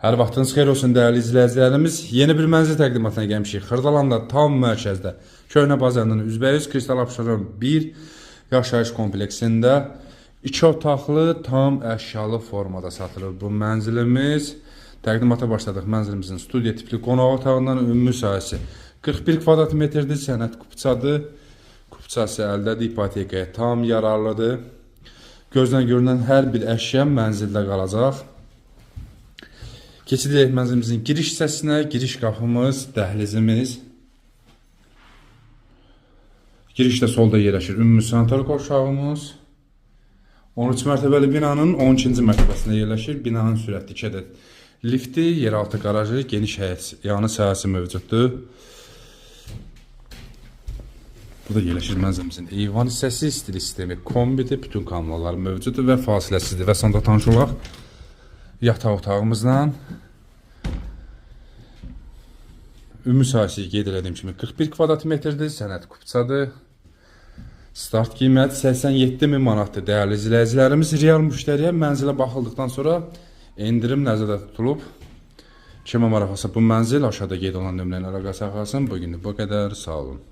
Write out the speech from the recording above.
Hər vaxtınız xeyir olsun dəyərli izləyicilərimiz. Yeni bir mənzil təqdimatına gəlmişik. Xırdalanda tam mərkəzdə Köhnə bazarının üzbəyiz Kristal Abşeron 1 yaşayış kompleksində 2 otaqlı tam əşyalı formada satılır bu mənzilimiz. Təqdimata başladıq. Mənzilimizin studiya tipli qonaq otağından ümumi sahəsi 41 kvadrat metrdir. Sənəd kupçadır. Kupçası əldədir. İpotekaya tam yararlıdır. Gözdən görünən hər bir əşya mənzildə qalacaq. Keçidik mənzilimizin giriş hissəsinə. Giriş qapımız, dəhlizimiz. Girişdə solda yerləşir ümumi sanitar qovşağımız. 13 mərtəbəli binanın 12-ci mərtəbəsində yerləşir. Binanın sürətli 2 ədəd lifti, yeraltı qarajı, geniş həyət yanı sahəsi mövcuddur. Burada yerləşir mənzilimizin eyvan hissəsi, stil sistemi kombidir, bütün kameralar mövcuddur və fasiləsizdir. Və sonda tanış olaq yataq otağımızla. Ümumi sahəsi qeyd etdiyim kimi 41 kvadrat metrdir, sənəd kupçadır. Start qiyməti 87.000 manatdır. Dəyərli izləyicilərimiz, real müştəriyə mənzilə baxıldıqdan sonra endirim nəzərdə tutulub. Kimə maraqlısa bu mənzil aşağıda qeyd olunan nömrələrlə əlaqə saxlasın. Bu günlük bu qədər. Sağ olun.